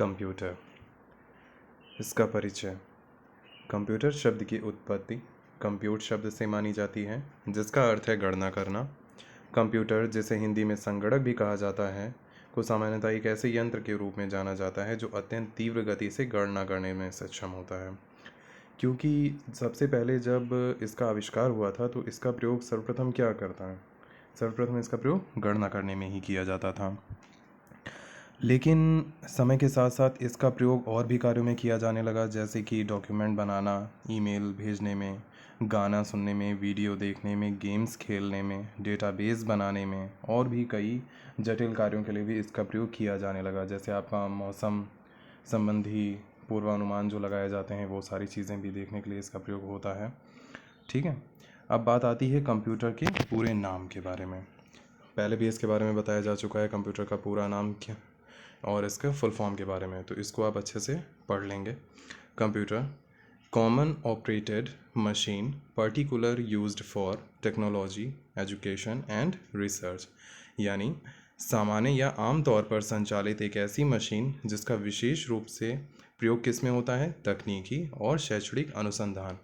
Computer. इसका परिचय। Computer शब्द की उत्पत्ति कंप्यूट शब्द से मानी जाती है, जिसका अर्थ है गणना करना। कंप्यूटर, जिसे हिंदी में संगणक भी कहा जाता है, को सामान्यतः एक ऐसे यंत्र के रूप में जाना जाता है जो अत्यंत तीव्र गति से गणना करने में सक्षम होता है। क्योंकि सबसे पहले जब इसका आविष्कार हुआ था तो इसका प्रयोग सर्वप्रथम क्या करता है, सर्वप्रथम इसका प्रयोग गणना करने में ही किया जाता था। लेकिन समय के साथ साथ इसका प्रयोग और भी कार्यों में किया जाने लगा, जैसे कि डॉक्यूमेंट बनाना, ईमेल भेजने में, गाना सुनने में, वीडियो देखने में, गेम्स खेलने में, डेटाबेस बनाने में और भी कई जटिल कार्यों के लिए भी इसका प्रयोग किया जाने लगा। जैसे आपका मौसम संबंधी पूर्वानुमान जो लगाए जाते हैं, वो सारी चीज़ें भी देखने के लिए इसका प्रयोग होता है। ठीक है, अब बात आती है कंप्यूटर के पूरे नाम के बारे में। पहले भी इसके बारे में बताया जा चुका है कंप्यूटर का पूरा नाम क्या और इसके फुल फॉर्म के बारे में, तो इसको आप अच्छे से पढ़ लेंगे। Computer, common operated machine particular used for technology, education and research, यानी सामान्य या आम तौर पर संचालित एक ऐसी मशीन जिसका विशेष रूप से प्रयोग किस में होता है, तकनीकी और शैक्षणिक अनुसंधान।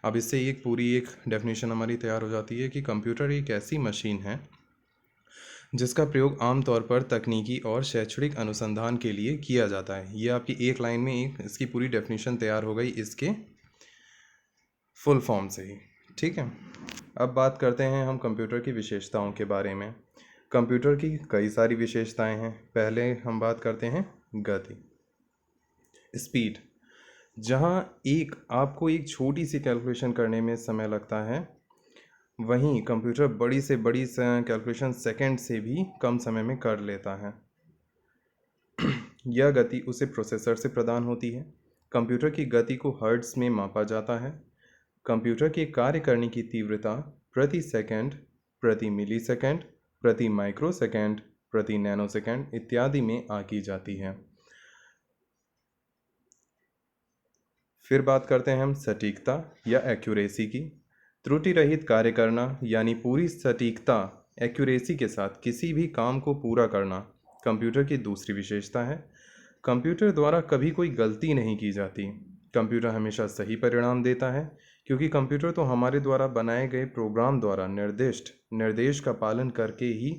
अब इससे एक पूरी एक डेफिनेशन हमारी तैयार हो जाती है कि कंप्यूटर एक ऐसी मशीन है जिसका प्रयोग आमतौर पर तकनीकी और शैक्षणिक अनुसंधान के लिए किया जाता है। ये आपकी एक लाइन में एक इसकी पूरी डेफिनेशन तैयार हो गई इसके फुल फॉर्म से ही। ठीक है, अब बात करते हैं हम कंप्यूटर की विशेषताओं के बारे में। कंप्यूटर की कई सारी विशेषताएं हैं। पहले हम बात करते हैं गति, स्पीड। जहां आपको एक छोटी सी कैलकुलेशन करने में समय लगता है, वहीं कंप्यूटर बड़ी से बड़ी कैलकुलेशन सेकंड से भी कम समय में कर लेता है। यह गति उसे प्रोसेसर से प्रदान होती है। कंप्यूटर की गति को हर्ट्ज में मापा जाता है। कंप्यूटर के कार्य करने की तीव्रता प्रति सेकंड, प्रति मिली सेकंड, प्रति माइक्रो सेकंड, प्रति नैनो सेकंड इत्यादि में आंकी जाती है। फिर बात करते हैं हम सटीकता या एक्यूरेसी की। त्रुटि रहित कार्य करना, यानी पूरी सटीकता, एक्यूरेसी के साथ किसी भी काम को पूरा करना कंप्यूटर की दूसरी विशेषता है। कंप्यूटर द्वारा कभी कोई गलती नहीं की जाती। कंप्यूटर हमेशा सही परिणाम देता है, क्योंकि कंप्यूटर तो हमारे द्वारा बनाए गए प्रोग्राम द्वारा निर्दिष्ट निर्देश का पालन करके ही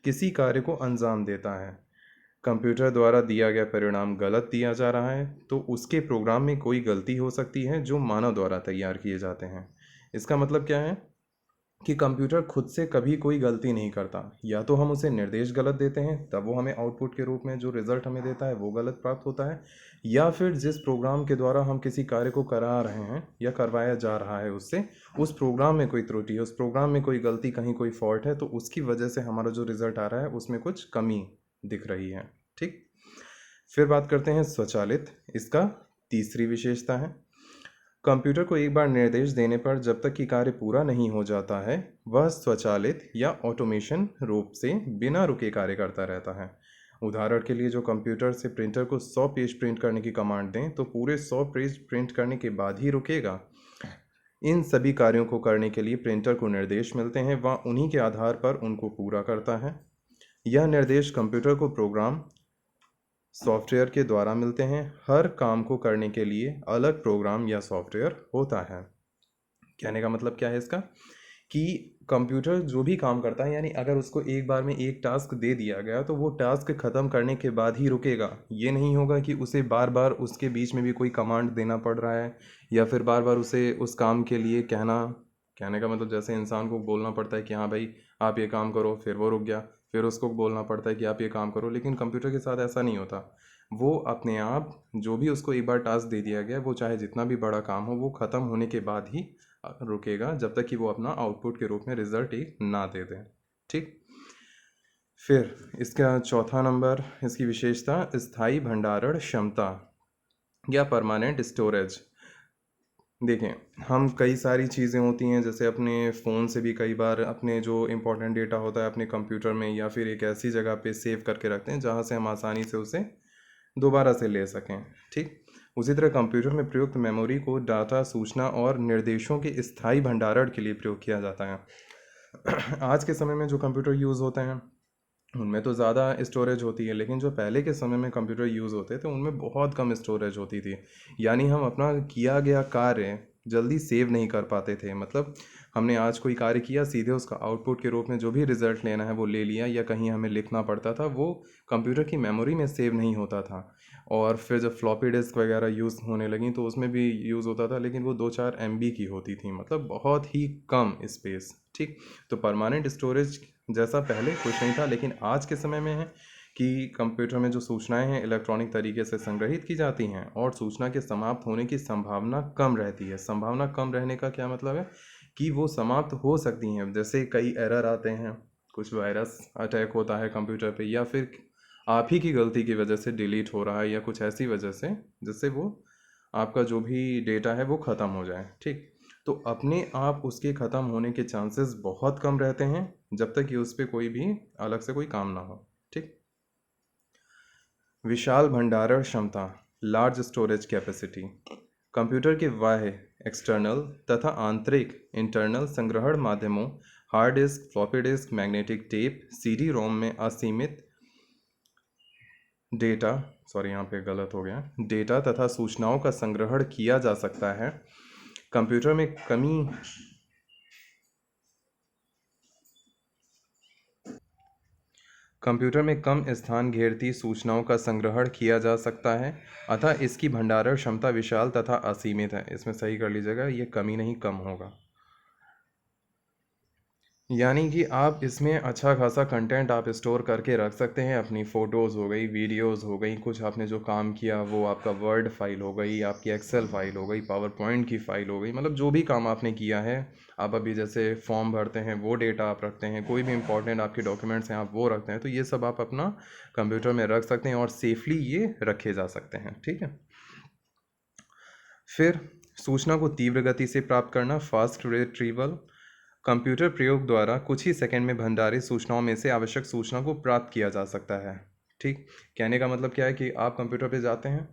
किसी कार्य को अंजाम देता है। कंप्यूटर द्वारा दिया गया परिणाम गलत दिया जा रहा है तो उसके प्रोग्राम में कोई गलती हो सकती है जो मानव द्वारा तैयार किए जाते हैं। इसका मतलब क्या है कि कंप्यूटर खुद से कभी कोई गलती नहीं करता। या तो हम उसे निर्देश गलत देते हैं, तब वो हमें आउटपुट के रूप में जो रिजल्ट हमें देता है वो गलत प्राप्त होता है, या फिर जिस प्रोग्राम के द्वारा हम किसी कार्य को करा रहे हैं या करवाया जा रहा है उससे, उस प्रोग्राम में कोई त्रुटि है, उस प्रोग्राम में कोई गलती, कहीं कोई फॉल्ट है, तो उसकी वजह से हमारा जो रिजल्ट आ रहा है उसमें कुछ कमी दिख रही है। ठीक, फिर बात करते हैं स्वचालित। इसका तीसरी विशेषता है कंप्यूटर को एक बार निर्देश देने पर जब तक कि कार्य पूरा नहीं हो जाता है, वह स्वचालित या ऑटोमेशन रूप से बिना रुके कार्य करता रहता है। उदाहरण के लिए, जो कंप्यूटर से प्रिंटर को 100 पेज प्रिंट करने की कमांड दें तो पूरे 100 पेज प्रिंट करने के बाद ही रुकेगा। इन सभी कार्यों को करने के लिए प्रिंटर को निर्देश मिलते हैं, वह उन्हीं के आधार पर उनको पूरा करता है। यह निर्देश कंप्यूटर को प्रोग्राम सॉफ्टवेयर के द्वारा मिलते हैं। हर काम को करने के लिए अलग प्रोग्राम या सॉफ्टवेयर होता है। कहने का मतलब क्या है इसका, कि कंप्यूटर जो भी काम करता है, यानी अगर उसको एक बार में एक टास्क दे दिया गया तो वो टास्क ख़त्म करने के बाद ही रुकेगा। ये नहीं होगा कि उसे बार बार उसके बीच में भी कोई कमांड देना पड़ रहा है, या फिर बार बार उसे उस काम के लिए कहने का मतलब जैसे इंसान को बोलना पड़ता है कि हाँ भाई आप ये काम करो, फिर वो रुक गया, फिर उसको बोलना पड़ता है कि आप ये काम करो। लेकिन कंप्यूटर के साथ ऐसा नहीं होता। वो अपने आप जो भी उसको एक बार टास्क दे दिया गया, वो चाहे जितना भी बड़ा काम हो, वो ख़त्म होने के बाद ही रुकेगा, जब तक कि वो अपना आउटपुट के रूप में रिजल्ट एक ना दे दें। ठीक, फिर इसका चौथा नंबर, इसकी विशेषता स्थायी भंडारण क्षमता या परमानेंट स्टोरेज। देखें, हम कई सारी चीज़ें होती हैं, जैसे अपने फ़ोन से भी कई बार अपने जो इम्पोर्टेंट डेटा होता है अपने कंप्यूटर में या फिर एक ऐसी जगह पे सेव करके रखते हैं जहाँ से हम आसानी से उसे दोबारा से ले सकें। ठीक, उसी तरह कंप्यूटर में प्रयुक्त मेमोरी को डाटा, सूचना और निर्देशों के स्थायी भंडारण के लिए प्रयोग किया जाता है। आज के समय में जो कंप्यूटर यूज़ होते हैं उनमें तो ज़्यादा स्टोरेज होती है, लेकिन जो पहले के समय में कंप्यूटर यूज़ होते थे उनमें बहुत कम स्टोरेज होती थी। यानी हम अपना किया गया कार्य जल्दी सेव नहीं कर पाते थे। मतलब हमने आज कोई कार्य किया, सीधे उसका आउटपुट के रूप में जो भी रिज़ल्ट लेना है वो ले लिया, या कहीं हमें लिखना पड़ता था, वो कंप्यूटर की मेमोरी में सेव नहीं होता था। और फिर जब फ्लॉपी डिस्क वगैरह यूज़ होने लगी तो उसमें भी यूज़ होता था, लेकिन वो 2-4 MB की होती थी, मतलब बहुत ही कम स्पेस। ठीक। तो परमानेंट स्टोरेज जैसा पहले कुछ नहीं था, लेकिन आज के समय में है कि कंप्यूटर में जो सूचनाएं हैं इलेक्ट्रॉनिक तरीके से संग्रहित की जाती हैं, और सूचना के समाप्त होने की संभावना कम रहती है। संभावना कम रहने का क्या मतलब है कि वो समाप्त हो सकती हैं। जैसे कई एरर आते हैं, कुछ वायरस अटैक होता है कंप्यूटर पे, या फिर आप ही की गलती की वजह से डिलीट हो रहा है, या कुछ ऐसी वजह से जिससे वो आपका जो भी डेटा है वो ख़त्म हो जाए। ठीक। तो अपने आप उसके ख़त्म होने के चांसेस बहुत कम रहते हैं, जब तक कि उस पर कोई भी अलग से कोई काम ना हो। ठीक। विशाल भंडारण क्षमता, लार्ज स्टोरेज कैपेसिटी। कंप्यूटर के बाह्य एक्सटर्नल तथा आंतरिक इंटरनल संग्रहण माध्यमों, hard disk, floppy disk, magnetic tape, CD ROM में असीमित डेटा, सॉरी यहाँ पे गलत हो गया, डेटा तथा सूचनाओं का संग्रहण किया जा सकता है। कंप्यूटर में कमी कंप्यूटर में कम स्थान घेरती सूचनाओं का संग्रहण किया जा सकता है, अतः इसकी भंडारण क्षमता विशाल तथा असीमित है। इसमें सही कर लीजिएगा, ये कमी नहीं कम होगा। यानी कि आप इसमें अच्छा खासा कंटेंट आप स्टोर करके रख सकते हैं। अपनी फ़ोटोज़ हो गई, वीडियोज़ हो गई, कुछ आपने जो काम किया वो आपका वर्ड फाइल हो गई, आपकी एक्सेल फाइल हो गई, पावर पॉइंट की फ़ाइल हो गई, मतलब जो भी काम आपने किया है। आप अभी जैसे फॉर्म भरते हैं वो डेटा आप रखते हैं, कोई भी इंपॉर्टेंट आपके डॉक्यूमेंट्स हैं आप वो रखते हैं, तो ये सब आप अपना कंप्यूटर में रख सकते हैं और सेफली ये रखे जा सकते हैं। ठीक है। फिर सूचना को तीव्र गति से प्राप्त करना, फास्ट रिट्रीवल। कंप्यूटर प्रयोग द्वारा कुछ ही सेकंड में भंडारित सूचनाओं में से आवश्यक सूचना को प्राप्त किया जा सकता है। ठीक। कहने का मतलब क्या है कि आप कंप्यूटर पे जाते हैं,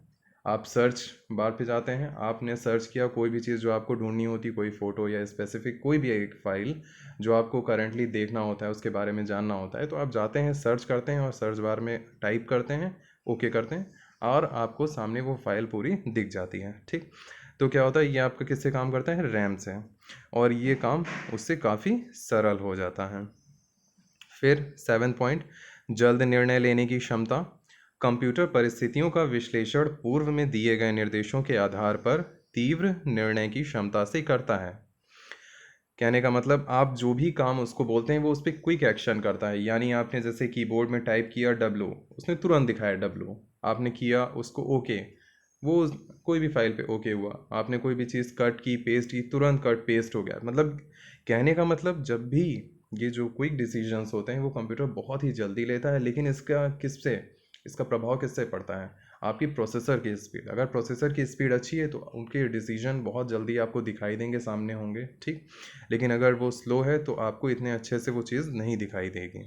आप सर्च बार पे जाते हैं, आपने सर्च किया कोई भी चीज़ जो आपको ढूंढनी होती, कोई फ़ोटो या स्पेसिफिक कोई भी एक फ़ाइल जो आपको करंटली देखना होता है, उसके बारे में जानना होता है, तो आप जाते हैं, सर्च करते हैं और सर्च बार में टाइप करते हैं, ओके करते हैं, और आपको सामने वो फाइल पूरी दिख जाती है। ठीक। तो क्या होता है, ये आपका किससे काम करता है, रैम से, और ये काम उससे काफ़ी सरल हो जाता है। फिर 7 पॉइंट, जल्द निर्णय लेने की क्षमता। कंप्यूटर परिस्थितियों का विश्लेषण पूर्व में दिए गए निर्देशों के आधार पर तीव्र निर्णय की क्षमता से करता है। कहने का मतलब आप जो भी काम उसको बोलते हैं वो उस पर क्विक एक्शन करता है। यानी आपने जैसे कीबोर्ड में टाइप किया डब्लू, उसने तुरंत दिखाया डब्लू। आपने किया उसको ओके, वो कोई भी फाइल पे ओके हुआ। आपने कोई भी चीज़ कट की, पेस्ट की, तुरंत कट पेस्ट हो गया। मतलब कहने का मतलब जब भी ये जो क्विक डिसीजंस होते हैं वो कंप्यूटर बहुत ही जल्दी लेता है, लेकिन इसका प्रभाव किससे पड़ता है, आपकी प्रोसेसर की स्पीड। अगर प्रोसेसर की स्पीड अच्छी है तो उनके डिसीजन बहुत जल्दी आपको दिखाई देंगे, सामने होंगे। ठीक। लेकिन अगर वो स्लो है तो आपको इतने अच्छे से वो चीज़ नहीं दिखाई देगी।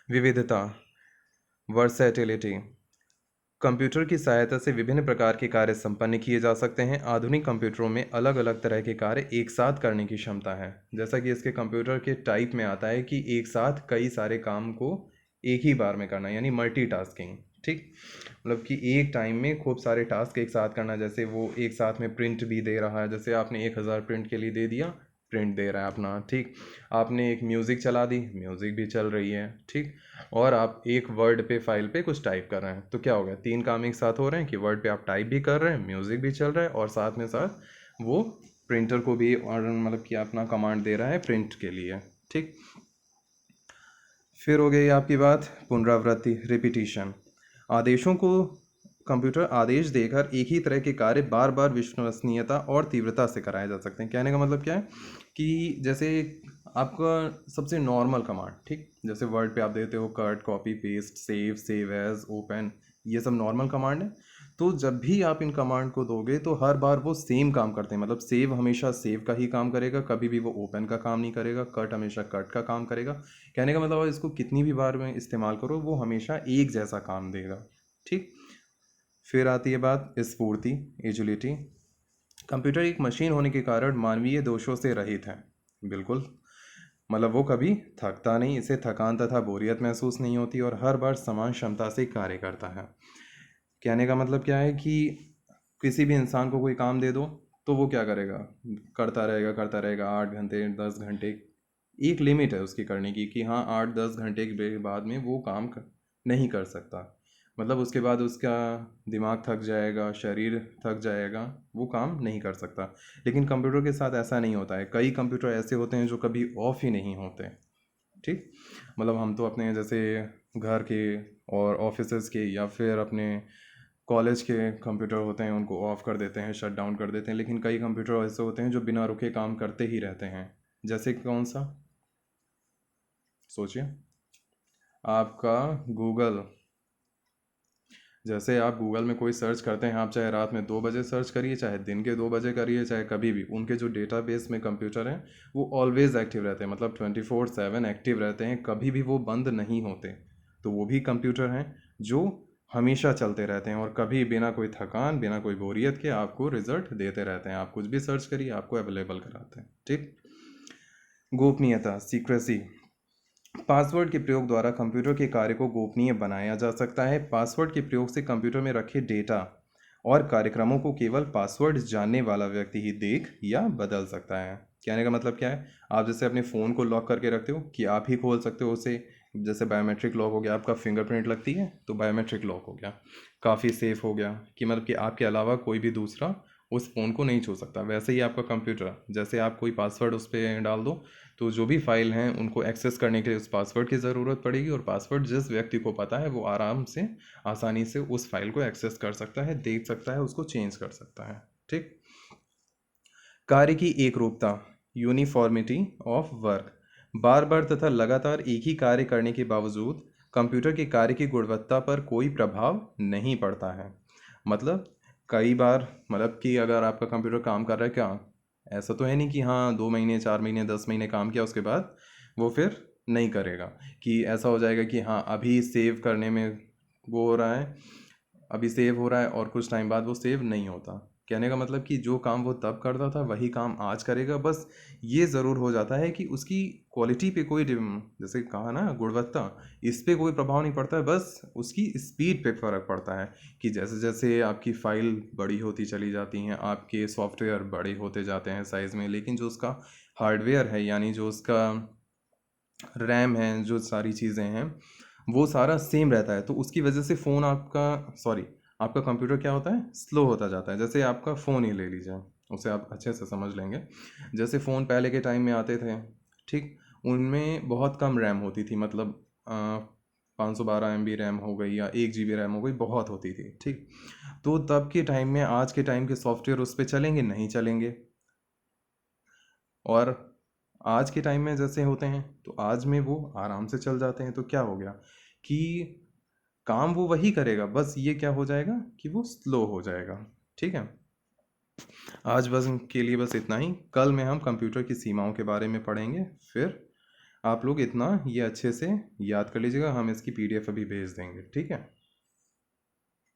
विविधता, वर्सैटिलिटी। कंप्यूटर की सहायता से विभिन्न प्रकार के कार्य संपन्न किए जा सकते हैं। आधुनिक कंप्यूटरों में अलग अलग तरह के कार्य एक साथ करने की क्षमता है। जैसा कि इसके कंप्यूटर के टाइप में आता है कि एक साथ कई सारे काम को एक ही बार में करना, यानी मल्टीटास्किंग। ठीक। मतलब कि एक टाइम में खूब सारे टास्क एक साथ करना। जैसे वो एक साथ में प्रिंट भी दे रहा है, जैसे आपने 1000 प्रिंट के लिए दे दिया, प्रिंट दे रहा है अपना। ठीक। आपने एक म्यूज़िक चला दी, म्यूज़िक भी चल रही है। ठीक। और आप एक वर्ड पे फाइल पे कुछ टाइप कर रहे हैं, तो क्या हो गया, 3 काम एक साथ हो रहे हैं कि वर्ड पे आप टाइप भी कर रहे हैं, म्यूज़िक भी चल रहा है, और साथ में साथ वो प्रिंटर को भी और मतलब कि अपना कमांड दे रहा है प्रिंट के लिए। ठीक। फिर हो गई आपकी बात पुनरावृत्ति, रिपीटिशन। आदेशों को कंप्यूटर आदेश देकर एक ही तरह के कार्य बार बार विश्वसनीयता और तीव्रता से कराए जा सकते हैं। कहने का मतलब क्या है कि जैसे आपका सबसे नॉर्मल कमांड, ठीक, जैसे वर्ड पे आप देते हो cut, copy, paste, save, save as, open, ये सब नॉर्मल कमांड है। तो जब भी आप इन कमांड को दोगे तो हर बार वो सेम काम करते हैं। मतलब सेव हमेशा सेव का ही काम करेगा, कभी भी वो ओपन का काम नहीं करेगा। कट हमेशा कट का काम करेगा। कहने का मतलब आप इसको कितनी भी बार में इस्तेमाल करो वो हमेशा एक जैसा काम देगा। ठीक। फिर आती है बात स्फूर्ति, एजिलिटी। कंप्यूटर एक मशीन होने के कारण मानवीय दोषों से रहित है। बिल्कुल। मतलब वो कभी थकता नहीं, इसे थकान तथा बोरियत महसूस नहीं होती और हर बार समान क्षमता से कार्य करता है। कहने का मतलब क्या है कि किसी भी इंसान को कोई काम दे दो तो वो क्या करेगा, करता रहेगा 8 घंटे 10 घंटे। एक लिमिट है उसकी करने की कि हाँ 8 10 घंटे के बाद में वो काम नहीं कर सकता। मतलब उसके बाद उसका दिमाग थक जाएगा, शरीर थक जाएगा, वो काम नहीं कर सकता। लेकिन कंप्यूटर के साथ ऐसा नहीं होता है। कई कंप्यूटर ऐसे होते हैं जो कभी ऑफ ही नहीं होते। ठीक, मतलब हम तो अपने जैसे घर के और ऑफिसेज के या फिर अपने कॉलेज के कंप्यूटर होते हैं उनको ऑफ कर देते हैं, शट डाउन कर देते हैं। लेकिन कई कंप्यूटर ऐसे होते हैं जो बिना रुके काम करते ही रहते हैं। जैसे कौन सा, सोचिए। आपका गूगल, जैसे आप गूगल में कोई सर्च करते हैं, आप चाहे रात में 2 बजे सर्च करिए, चाहे दिन के 2 बजे करिए, चाहे कभी भी, उनके जो डेटाबेस में कंप्यूटर हैं वो ऑलवेज एक्टिव रहते हैं। मतलब 24/7 एक्टिव रहते हैं, कभी भी वो बंद नहीं होते। तो वो भी कंप्यूटर हैं जो हमेशा चलते रहते हैं और कभी बिना कोई थकान, बिना कोई बोरियत के आपको रिजल्ट देते रहते हैं। आप कुछ भी सर्च करिए, आपको अवेलेबल कराते हैं। ठीक, गोपनीयता, सीक्रेसी। पासवर्ड के प्रयोग द्वारा कंप्यूटर के कार्य को गोपनीय बनाया जा सकता है। पासवर्ड के प्रयोग से कंप्यूटर में रखे डेटा और कार्यक्रमों को केवल पासवर्ड जानने वाला व्यक्ति ही देख या बदल सकता है। कहने का मतलब क्या है, आप जैसे अपने फ़ोन को लॉक करके रखते हो कि आप ही खोल सकते हो उसे। जैसे बायोमेट्रिक लॉक हो गया, आपका फिंगरप्रिंट लगती है तो बायोमेट्रिक लॉक हो गया, काफ़ी सेफ हो गया कि मतलब कि आपके अलावा कोई भी दूसरा उस फ़ोन को नहीं छू सकता। वैसे ही आपका कंप्यूटर, जैसे आप कोई पासवर्ड उस पर डाल दो तो जो भी फाइल हैं उनको एक्सेस करने के लिए उस पासवर्ड की ज़रूरत पड़ेगी, और पासवर्ड जिस व्यक्ति को पता है वो आराम से, आसानी से उस फाइल को एक्सेस कर सकता है, देख सकता है, उसको चेंज कर सकता है। ठीक, कार्य की एक रूपता, यूनिफॉर्मिटी ऑफ वर्क। बार बार तथा लगातार एक ही कार्य करने के बावजूद कंप्यूटर के कार्य की गुणवत्ता पर कोई प्रभाव नहीं पड़ता है। मतलब कई बार, मतलब कि अगर आपका कंप्यूटर काम कर रहा है, क्या ऐसा तो है नहीं कि हाँ 2 महीने 4 महीने 10 महीने काम किया उसके बाद वो फिर नहीं करेगा, कि ऐसा हो जाएगा कि हाँ अभी सेव करने में वो हो रहा है, अभी सेव हो रहा है और कुछ टाइम बाद वो सेव नहीं होता। कहने का मतलब कि जो काम वो तब करता था वही काम आज करेगा। बस ये ज़रूर हो जाता है कि उसकी क्वालिटी पे कोई जैसे कहा ना गुणवत्ता, इस पे कोई प्रभाव नहीं पड़ता है, बस उसकी स्पीड पे फ़र्क पड़ता है। कि जैसे जैसे आपकी फ़ाइल बड़ी होती चली जाती हैं, आपके सॉफ्टवेयर बड़े होते जाते हैं साइज़ में, लेकिन जो उसका हार्डवेयर है यानी जो उसका रैम है, जो सारी चीज़ें हैं वो सारा सेम रहता है। तो उसकी वजह से फ़ोन आपका, सॉरी, आपका कंप्यूटर क्या होता है, स्लो होता जाता है। जैसे आपका फ़ोन ही ले लीजिए, उसे आप अच्छे से समझ लेंगे। जैसे फ़ोन पहले के टाइम में आते थे, ठीक, उनमें बहुत कम रैम होती थी। मतलब 512 MB रैम हो गई या 1 GB रैम हो गई, बहुत होती थी। ठीक, तो तब के टाइम में आज के टाइम के सॉफ्टवेयर उस पर चलेंगे नहीं चलेंगे। और आज के टाइम में जैसे होते हैं तो आज में वो आराम से चल जाते हैं। तो क्या हो गया कि काम वो वही करेगा, बस ये क्या हो जाएगा कि वो स्लो हो जाएगा। ठीक है, आज बस के लिए बस इतना ही। कल में हम कंप्यूटर की सीमाओं के बारे में पढ़ेंगे। फिर आप लोग इतना ये अच्छे से याद कर लीजिएगा, हम इसकी PDF अभी भेज देंगे। ठीक है।